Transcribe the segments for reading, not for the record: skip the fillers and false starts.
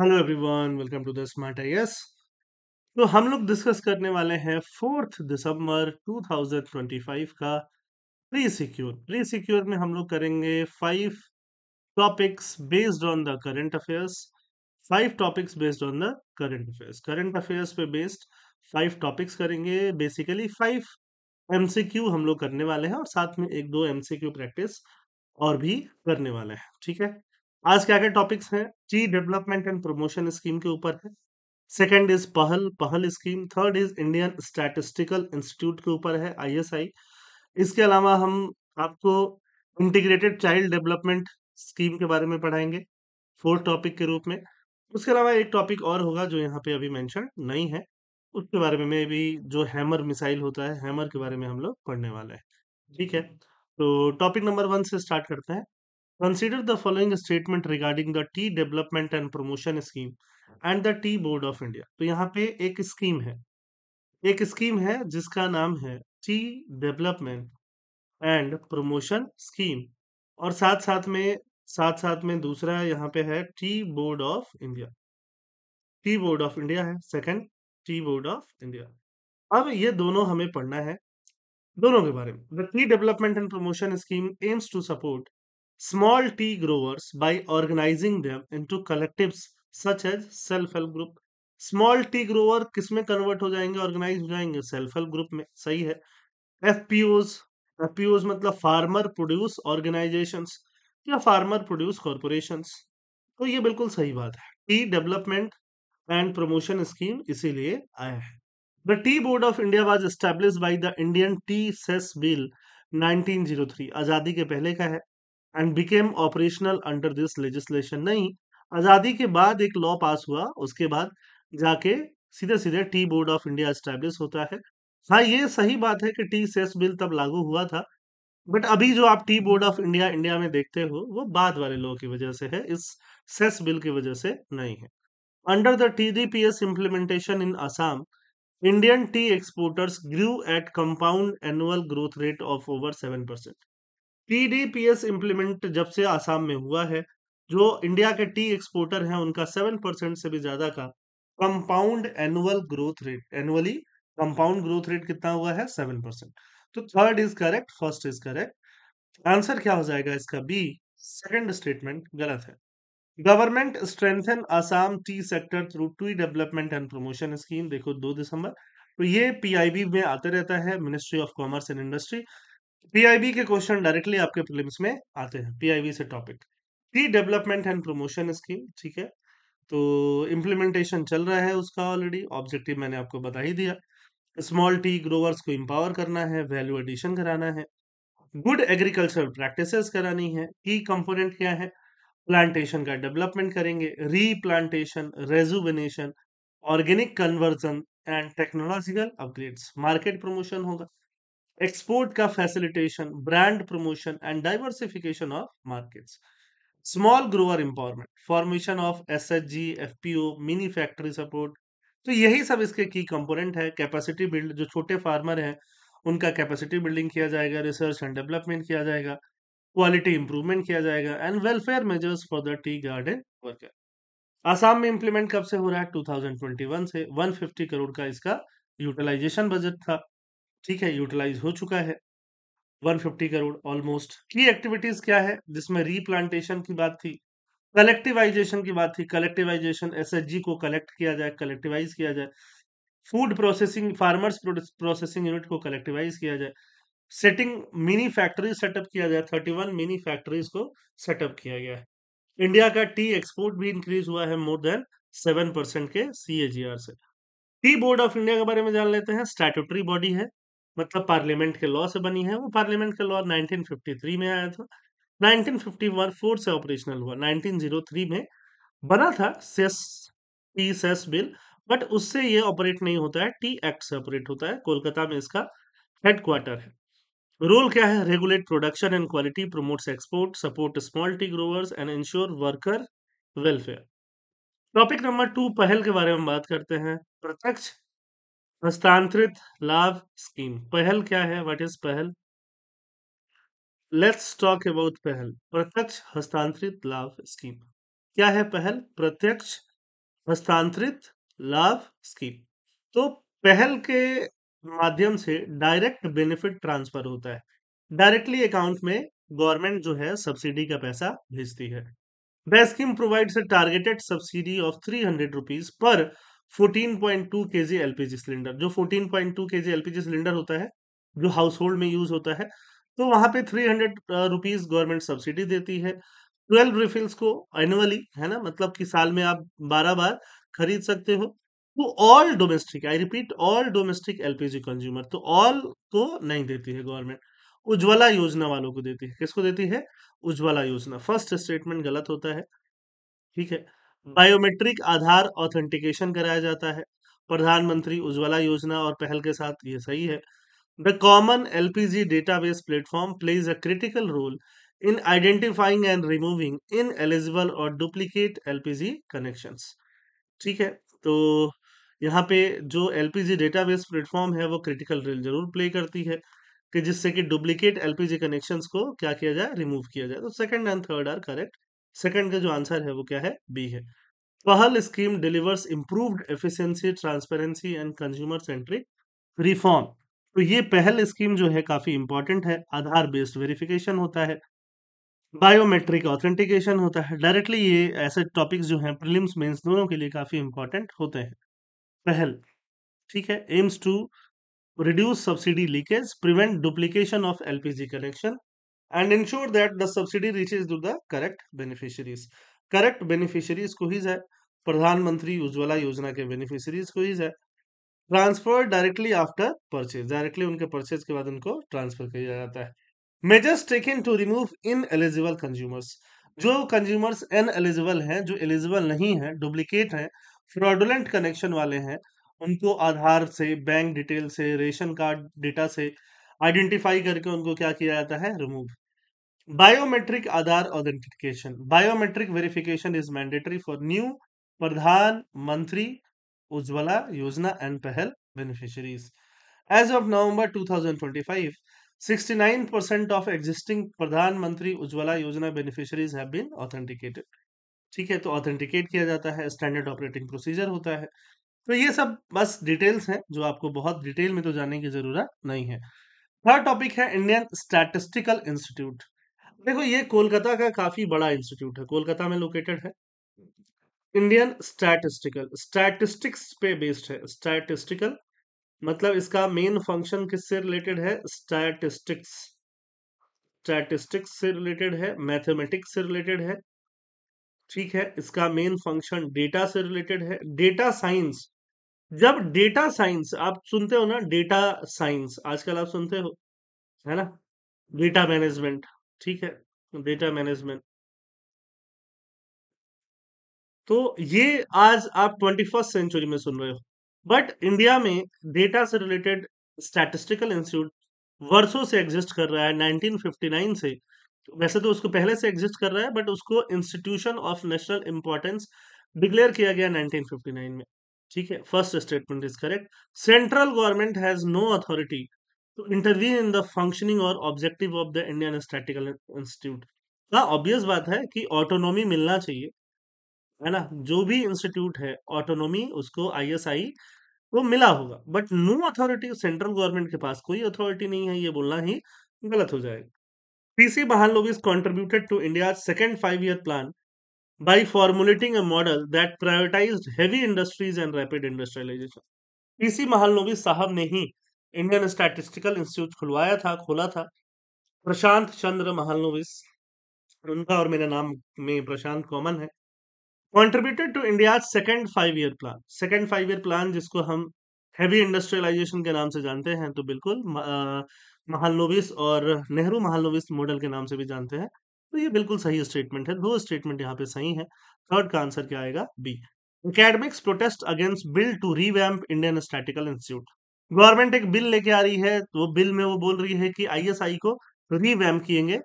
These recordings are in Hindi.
Hello everyone, welcome to the smart IAS. तो हम लोग डिस्कस करने वाले हैं 4 दिसंबर 2025 का प्री सिक्योर में हम लोग करेंगे 5 topics based on the current affairs. 5 topics based on the current affairs पे बेस्ड 5 टॉपिक्स करेंगे। बेसिकली 5 एमसीक्यू हम लोग करने वाले हैं और साथ में एक दो एमसीक्यू प्रैक्टिस और भी करने वाले हैं। ठीक है, आज क्या क्या टॉपिक्स हैं? T development and promotion scheme के ऊपर है। सेकंड इज पहल पहल scheme. Third is Indian statistical institute के ऊपर है, आईएसआई। इसके अलावा हम आपको इंटीग्रेटेड चाइल्ड डेवलपमेंट स्कीम के बारे में पढ़ाएंगे फोर्थ टॉपिक के रूप में। उसके अलावा एक टॉपिक और होगा जो यहाँ पे अभी मेंशन नहीं है, उसके बारे में भी, जो हैमर मिसाइल होता है, हैमर के बारे में हम लोग पढ़ने वाले हैं। ठीक है, तो टॉपिक नंबर 1 से स्टार्ट करते हैं। Consider the following statement regarding the T development and promotion scheme and the tea board of India. तो यहाँ पे एक स्कीम है जिसका नाम है T development and promotion scheme, और साथ साथ में दूसरा यहाँ पे है टी बोर्ड ऑफ इंडिया है second, tea board of India. अब ये दोनों हमें पढ़ना है, दोनों के बारे में। The tea development and promotion scheme aims to support small tea growers by organising them into collectives such as self help group. Small tea grower किस में कन्वर्ट हो जाएंगे, ऑर्गेनाइज हो जाएंगे? सेल्फ हेल्प ग्रुप में, सही है। एफपीओज, एफपीओज मतलब फार्मर प्रोड्यूस ऑर्गेनाइजेशंस या फार्मर प्रोड्यूस कॉरपोरेशंस। तो ये बिल्कुल सही बात है, T development and promotion scheme इसीलिए आया है। The Tea Board of India was established by the Indian Tea Cess Bill 1903, आजादी के पहले का है, and became operational under this legislation। नहीं, आजादी के बाद एक लॉ पास हुआ, उसके बाद जाके सीधे सीधे tea board of India establish होता है। हाँ, ये सही बात है कि टी सेस बिल तब लागू हुआ था, बट अभी जो आप tea board of India India में देखते हो वो बाद वाले लॉ की वजह से है, इस सेस बिल की वजह से नहीं है। Under the TDPS implementation in Assam, Indian tea exporters grew at compound annual growth rate of over 7%। टीडीपीएस implement जब से आसाम में हुआ है, जो इंडिया के टी एक्सपोर्टर हैं उनका 7% से भी ज्यादा का compound annual growth rate, annually compound growth rate कितना हुआ है? 7%। तो third is correct, first is correct. Answer क्या हो जाएगा इसका? बी, सेकंड स्टेटमेंट गलत है। Government strengthen Assam T sector through T development and promotion scheme, देखो 2 दिसंबर। तो ये पीआईबी में आते रहता है, ministry of commerce and industry. PIB के क्वेश्चन डायरेक्टली आपके प्रीलिम्स में आते हैं, पीआईबी से topic. T development and promotion scheme, ठीक है, तो इम्प्लीमेंटेशन चल रहा है उसका ऑलरेडी। ऑब्जेक्टिव मैंने आपको बता ही दिया, स्मॉल टी ग्रोवर्स को एम्पावर करना है, वैल्यू एडिशन कराना है, गुड एग्रीकल्चरल प्रैक्टिसेस करानी है। की कंपोनेंट क्या है? प्लांटेशन का डेवलपमेंट करेंगे, replantation, rejuvenation, organic conversion and technological upgrades. Market promotion होगा, एक्सपोर्ट का facilitation, brand promotion and diversification of markets. Small grower empowerment, formation of SHG, FPO, mini factory support. तो यही सब इसके की कंपोनेंट है। कैपेसिटी बिल्ड, जो छोटे फार्मर हैं उनका कैपेसिटी बिल्डिंग किया जाएगा, रिसर्च एंड डेवलपमेंट किया जाएगा, क्वालिटी इंप्रूवमेंट किया जाएगा, and welfare measures for the tea garden worker. Assam में इंप्लीमेंट कब से हो रहा है? 2021 से। 150 करोड़ का इसका यूटिलाइजेशन बजट था, ठीक है, यूटिलाइज हो चुका है 150 करोड़ ऑलमोस्ट। की एक्टिविटीज क्या है जिसमें रीप्लांटेशन की बात थी, कलेक्टिवाइजेशन की बात थी, कलेक्टिवाइजेशन एसएचजी को कलेक्ट किया जाए, कलेक्टिवाइज किया जाए, food processing, farmers processing unit को कलेक्टिवाइज किया जाए, सेटिंग मिनी फैक्ट्री सेटअप किया जाए, 31 मिनी फैक्ट्रीज को सेटअप किया गया है। इंडिया का टी एक्सपोर्ट भी इंक्रीज हुआ है मोर देन 7% के सीएजीआर से। टी बोर्ड ऑफ इंडिया के बारे में जान लेते हैं। स्टैट्यूटरी बॉडी है, मतलब पार्लियामेंट के लॉ से बनी है। वो पार्लियामेंट के लॉ 1953 में आया था, 1954 से ऑपरेशनल हुआ, 1903 में बना था cess, tea cess bill, but उससे ये ऑपरेट नहीं होता है, टी एक्ट से ऑपरेट होता है। कोलकाता में इसका हेडक्वार्टर है। रोल क्या है? Regulate production and quality, promotes export, support small tea growers and ensure worker welfare. Topic number 2, पहल के बारे में बात करते हैं। प्रत्यक्ष हस्तांतरित लाभ स्कीम, पहल क्या है? व्हाट इज पहल? लेट्स टॉक अबाउट पहल। प्रत्यक्ष हस्तांतरित लाभ स्कीम क्या है? पहल प्रत्यक्ष हस्तांतरित लाभ स्कीम। तो पहल के माध्यम से डायरेक्ट बेनिफिट ट्रांसफर होता है। डायरेक्टली अकाउंट में गवर्नमेंट जो है सब्सिडी का पैसा भेजती है। The scheme provides a targeted subsidy of 300 rupees per 14.2 KG LPG cylinder. जो 14.2 केजी एलपीजी सिलेंडर होता है, जो हाउस होल्ड में यूज होता है, तो वहां पे 300 रुपीज गवर्नमेंट सब्सिडी देती है। 12 रिफिल्स को एनुअली, है ना, मतलब कि साल में आप 12 बार खरीद सकते हो। तो all domestic, I repeat, all domestic LPG consumer, तो ऑल को नहीं देती है गवर्नमेंट, उज्ज्वला योजना वालों को देती है। किसको देती है? उज्ज्वला योजना। फर्स्ट स्टेटमेंट गलत होता है, ठीक है। बायोमेट्रिक आधार ऑथेंटिकेशन कराया जाता है प्रधानमंत्री उज्ज्वला योजना और पहल के साथ, ये सही है। The common LPG database platform plays a critical role in identifying and removing ineligible और डुप्लीकेट एलपीजी कनेक्शंस। ठीक है। तो यहाँ पे जो एलपीजी डेटाबेस प्लेटफॉर्म है वो क्रिटिकल रोल जरूर प्ले करती है, कि जिससे कि डुप्लीकेट एलपीजी कनेक्शंस को क्या किया जाए, रिमूव किया जाए। तो second and third are correct. Second का जो आंसर है वो क्या है? बी है। पहल scheme delivers improved efficiency, transparency and consumer centric reform. तो ये पहल स्कीम जो है काफी इंपॉर्टेंट है। आधार बेस्ड वेरिफिकेशन होता है, बायोमेट्रिक ऑथेंटिकेशन होता है। डायरेक्टली ये ऐसे टॉपिक्स जो हैं प्रीलिम्स मेंस दोनों के लिए काफी इंपॉर्टेंट होते हैं। पहल, ठीक है, aims to reduce subsidy leakage, prevent duplication of LPG connection, and ensure that the subsidy reaches to the correct beneficiaries. Correct beneficiaries को ही है, प्रधानमंत्री उज्ज्वला योजना के बेनिफिशियरीज को ही है। Transfer directly after purchase, directly उनके परचेज के बाद उनको ट्रांसफर किया जाता है। Measures taken to remove ineligible consumers. जो कंज्यूमर्स इन एलिजिबल हैं, जो एलिजिबल नहीं है, डुप्लीकेट हैं, फ्रॉडुलेंट कनेक्शन वाले हैं, उनको आधार से, बैंक डिटेल से, रेशन कार्ड डेटा से आइडेंटिफाई करके उनको क्या किया जाता है? Remove. Biometric Aadhaar authentication, biometric verification is mandatory for new Pradhan Mantri Ujjwala Yojana and Pahal beneficiaries. As of November 2025, 69% of existing Pradhan Mantri Ujjwala योजना बेनिफिशियरीज हैव बीन ऑथेंटिकेटेड। ठीक है, तो ऑथेंटिकेट किया जाता है, स्टैंडर्ड ऑपरेटिंग प्रोसीजर होता है। तो ये सब बस डिटेल्स हैं जो आपको बहुत डिटेल में तो जानने की जरूरत नहीं है। थर्ड टॉपिक है इंडियन स्टैटिस्टिकल इंस्टीट्यूट। देखो, ये कोलकाता का काफी बड़ा इंस्टीट्यूट है, कोलकाता में लोकेटेड है। इंडियन स्टैटिस्टिकल, स्टैटिस्टिक्स पे बेस्ड है। स्टैटिस्टिकल मतलब इसका मेन फंक्शन किससे रिलेटेड है? स्टैटिस्टिक्स, स्टैटिस्टिक्स से रिलेटेड है, मैथमेटिक्स से रिलेटेड है। ठीक है, इसका मेन फंक्शन डेटा से रिलेटेड है, डेटा साइंस। जब डेटा साइंस आप सुनते हो ना, डेटा साइंस आजकल आप सुनते हो, है ना, डेटा मैनेजमेंट, ठीक है, डेटा मैनेजमेंट। तो ये आज आप 21st सेंचुरी में सुन रहे हो, बट इंडिया में डेटा से रिलेटेड स्टैटिस्टिकल इंस्टीट्यूट वर्षों से एग्जिस्ट कर रहा है, 1959 से। वैसे तो उसको पहले से एग्जिस्ट कर रहा है, बट उसको institution of national importance declare किया गया 1959 में। ठीक है, first statement is correct. Central government has no authority to intervene in the functioning और objective of the Indian statistical institute. हाँ, ऑब्वियस बात है कि ऑटोनॉमी मिलना चाहिए, है ना। जो भी इंस्टीट्यूट है, ऑटोनॉमी उसको आईएसआई को मिला होगा, but no authority, central government के पास कोई अथॉरिटी नहीं है, ये बोलना ही गलत हो जाएगा। PC Mahalanobis contributed to India's second five-year plan by formulating a model that prioritized heavy industries and rapid industrialization. PC Mahalanobis साहब ने ही इंडियन स्टैटिस्टिकल इंस्टीट्यूट खुलवाया था, खोला था। प्रशांत चंद्र महालनोबिस, उनका और मेरा नाम में प्रशांत कॉमन है। Contributed to India second 5 year plan, second 5 year plan जिसको हम हैवी इंडस्ट्रियलाइजेशन के नाम से जानते हैं, तो बिल्कुल महालनोबिस और नेहरू महालनोबिस मॉडल के नाम से भी जानते हैं। तो ये बिल्कुल सही स्टेटमेंट है, दो स्टेटमेंट यहाँ पे सही है। थर्ड का आंसर क्या आएगा? B. Academics protest against bill to revamp Indian statistical institute. Government एक बिल लेके आ रही है, तो वो बिल में वो बोल रही है कि आईएसआई को रीवैम्प किएंगे,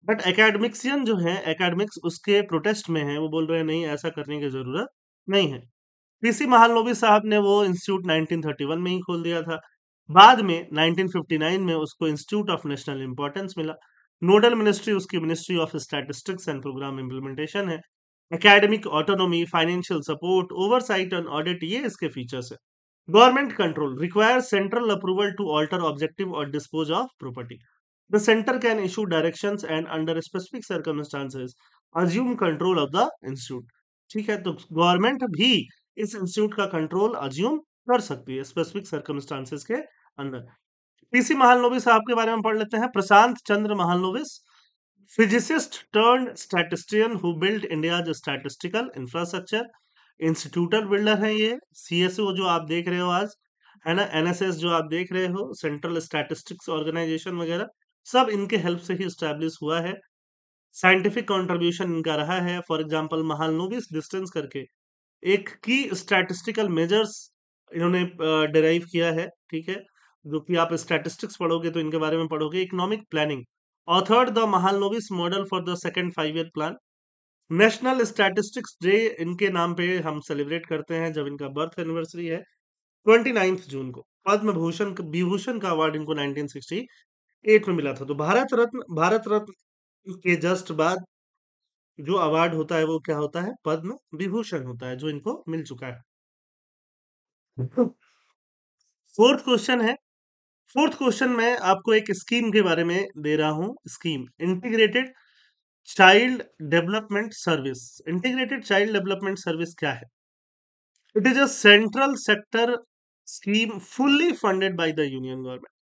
बट एकेडमिक्सियन जो है, एकेडमिक्स उसके प्रोटेस्ट में है, वो बोल रहे हैं नहीं, ऐसा करने की जरूरत नहीं है। पीसी महालनोबिस साहब ने वो इंस्टीट्यूट 1931 में ही खोल दिया था। बाद में 1959 में उसको इंस्टीट्यूट ऑफ नेशनल इंपॉर्टेंस मिला। नोडल मिनिस्ट्री उसकी ministry of statistics and programme implementation है। Academic autonomy, financial support, oversight and audit, ये इसके फीचर्स है। Government control require central approval to alter objective और dispose of property. The centre can issue directions and under specific circumstances assume control of the institute. ठीक है, तो गवर्नमेंट भी इस इंस्टीट्यूट का कंट्रोल अज्यूम कर सकती है स्पेसिफिक सर्कमस्टांसेस के अंदर। पीसी महालनोबिस साहब के बारे में पढ़ लेते हैं। Prasanta Chandra Mahalanobis, physicist turned statistician who built India's statistical infrastructure. Institutional builder हैं ये। सीएसओ जो आप देख रहे हो आज, है ना, एनएसएस जो आप देख रहे हो, सेंट्रल स्टैटिस्टिक्स ऑर्गेनाइजेशन वगैरह, सब इनके हेल्प से ही स्टैब्लिश हुआ है। साइंटिफिक कंट्रीब्यूशन इनका रहा है। फॉर एग्जांपल महालनोबिस डिस्टेंस करके एक की स्टैटिस्टिकल मेजर्स इन्होंने डिराइव किया है। ठीक है, जो कि आप स्टैटिस्टिक्स पढ़ोगे तो इनके बारे में पढ़ोगे। Economic planning, authored the Mahalanobis model for the second 5 year plan. National statistics day इनके नाम पे हम सेलिब्रेट करते हैं जब इनका बर्थ एनिवर्सरी है 29 जून को। पद्म भूषण विभूषण का अवार्ड इनको 1968 में मिला था। तो भारत रत्न के जस्ट बाद जो अवार्ड होता है वो क्या होता है? पद्म विभूषण होता है, जो इनको मिल चुका है। फोर्थ क्वेश्चन है। फोर्थ क्वेश्चन में आपको एक स्कीम के बारे में दे रहा हूं। Scheme integrated child development service. Integrated child development service क्या है? It is a central sector scheme fully funded by the union government.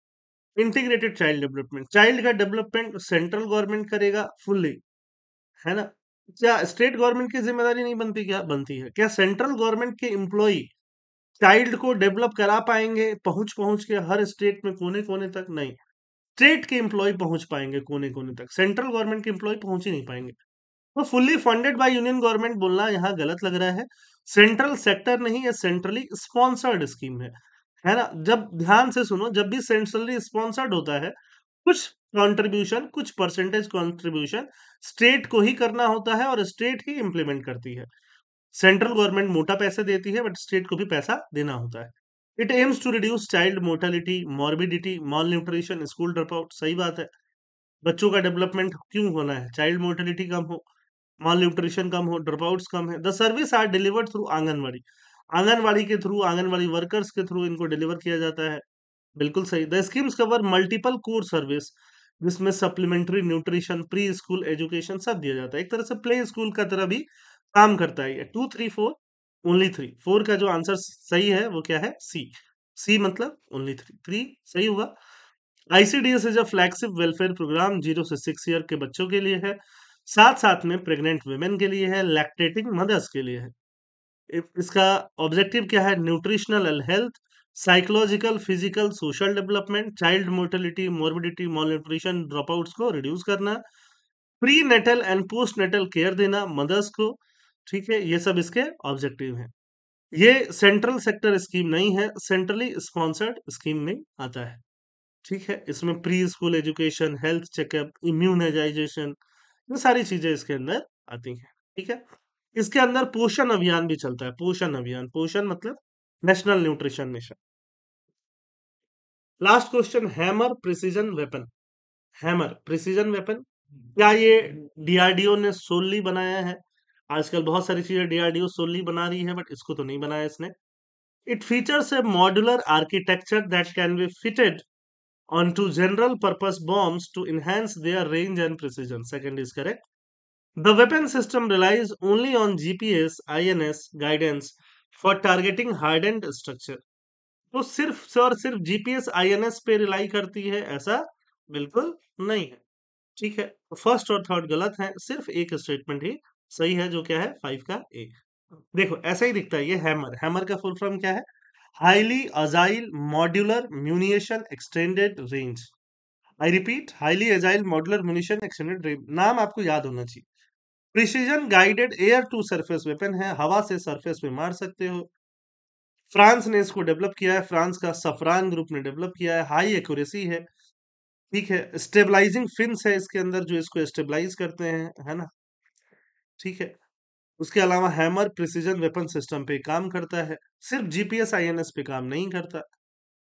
Integrated child development, child का डेवलपमेंट सेंट्रल गवर्नमेंट करेगा फुल्ली, है ना। क्या स्टेट गवर्नमेंट की जिम्मेदारी नहीं बनती? क्या बनती है? क्या सेंट्रल गवर्नमेंट के एम्प्लॉय चाइल्ड को डेवलप करा पाएंगे पहुंच पहुंच के हर स्टेट में कोने कोने तक? नहीं। स्टेट के एम्प्लॉय पहुंच पाएंगे कोने कोने तक, सेंट्रल गवर्नमेंट के एम्प्लॉय पहुंच ही नहीं पाएंगे। तो fully funded by union government बोलना यहाँ गलत लग रहा है। सेंट्रल सेक्टर नहीं, ये सेंट्रली स्पॉन्सर्ड स्कीम है ना। जब ध्यान से सुनो, जब भी सेंट्रली स्पॉन्सर्ड होता है, कुछ कंट्रीब्यूशन, कुछ परसेंटेज कंट्रीब्यूशन स्टेट को ही करना होता है और स्टेट ही इंप्लीमेंट करती है। सेंट्रल गवर्नमेंट मोटा पैसे देती है, बट स्टेट को भी पैसा देना होता है। It aims to reduce child mortality, morbidity, malnutrition, school drop out. सही बात है। बच्चों का डेवलपमेंट क्यों होना है? चाइल्ड मोर्टेलिटी कम हो, माल न्यूट्रिशन कम हो, ड्रॉप आउट्स कम है। The service are delivered through anganwadi. Anganwadi के थ्रू, आंगनवाड़ी वर्कर्स के थ्रू इनको डिलीवर किया जाता है। बिल्कुल सही। The schemes cover multiple core service, जिसमें supplementary nutrition, pre school education सब दिया जाता है। एक तरह से प्ले स्कूल का तरह भी काम करता है ये। 2 3 4, ओनली 3। 4 का जो आंसर सही है वो क्या है? सी। सी मतलब ओनली 3, 3 सही होगा। ICDS is a flagship welfare programme 0 से 6 ईयर के बच्चों के लिए है। साथ साथ में प्रेग्नेंट वुमेन के लिए है, लैक्टेटिंग मदर्स के लिए है। इसका ऑब्जेक्टिव क्या है? Nutritional health, psychological, physical, social development, child mortality, morbidity, malnutrition, dropouts को रिड्यूस करना, prenatal and postnatal care देना मदर्स को। ठीक है, ये सब इसके ऑब्जेक्टिव हैं। ये सेंट्रल सेक्टर स्कीम नहीं है, सेंट्रली स्पॉन्सर्ड स्कीम में आता है। ठीक है, इसमें pre school education, health checkup, immunisation, ये सारी चीजें इसके अंदर आती हैं। ठीक है, इसके अंदर पोषण अभियान भी चलता है। पोषण अभियान, पोषण मतलब national nutrition mission. Last question, hammer precision weapon. Hammer precision weapon, क्या ये डीआरडीओ ने सोली बनाया है? आजकल बहुत सारी चीजें डीआरडीओ सोली बना रही है, बट इसको तो नहीं बनाया इसने। It features A modular architecture that can be fitted onto general purpose bombs to enhance their range and precision. Second is correct. The weapon system relies only on GPS INS guidance for targeting hardened structure. तो सिर्फ से और सिर्फ जीपीएस आईएनएस पे रिलाई करती है, ऐसा बिल्कुल नहीं है। ठीक है, फर्स्ट और थर्ड गलत है, सिर्फ एक स्टेटमेंट ही सही है, जो क्या है? 5 का ए। देखो ऐसा ही दिखता है ये हैमर। हैमर का फुल फॉर्म क्या है? Highly agile modular munition extended range. I repeat, highly agile modular munition extended range. नाम आपको याद होना चाहिए। Precision guided air to surface weapon है, हवा से सरफेस पे मार सकते हो। फ्रांस ने इसको डेवलप किया है, फ्रांस का सफरान ग्रुप ने डेवलप किया है। हाई एक्यूरेसी है। ठीक है, स्टेबलाइजिंग फिन्स है इसके अंदर जो इसको स्टेबलाइज करते हैं, है ना। ठीक है, उसके अलावा हैमर प्रिसीजन वेपन सिस्टम पे काम करता है, सिर्फ जीपीएस आईएनएस पे काम नहीं करता।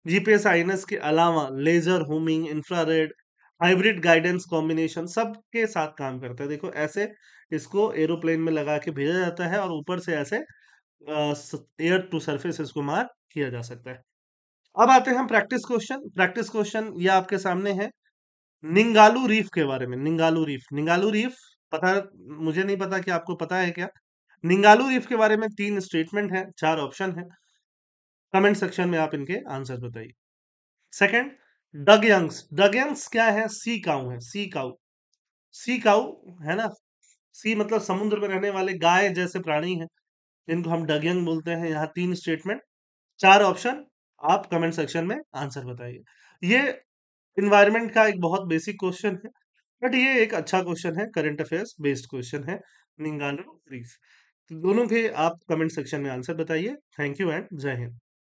जीपीएस आईएनएस के अलावा laser, homing, infrared, hybrid guidance combination सबके साथ काम करता है। देखो ऐसे इसको एरोप्लेन में लगा के भेजा जाता है और ऊपर से ऐसे एयर टू सरफेस इसको मार किया जा सकता है। अब आते हैं हम प्रैक्टिस क्वेश्चन। प्रैक्टिस क्वेश्चन ये आपके सामने है निंगालू रीफ के बारे में। निंगालू रीफ, निंगालू रीफ पता, मुझे नहीं पता कि आपको पता है क्या। निंगालू रीफ के बारे में 3 स्टेटमेंट है, 4 ऑप्शन है। कमेंट सेक्शन में आप इनके आंसर बताइए। सेकंड, डगयंग्स। डगयंग्स क्या है? सी काऊ है, सी काऊ। सी काऊ है ना? सी मतलब समुद्र में रहने वाले गाय जैसे प्राणी हैं, जिनको हम डगयंग बोलते हैं। यहाँ 3 स्टेटमेंट, 4 ऑप्शन। आप कमेंट सेक्शन में आंसर बताइए। ये एनवायरनमेंट का एक बहुत बेसिक क्वेश्चन है, बट ये एक अच्छा क्वेश्चन है, करंट अफेयर्स बेस्ड क्वेश्चन है। निंगालो रीफ। तो दोनों के आप कमेंट सेक्शन में आंसर बताइए। थैंक यू एंड जय हिंद।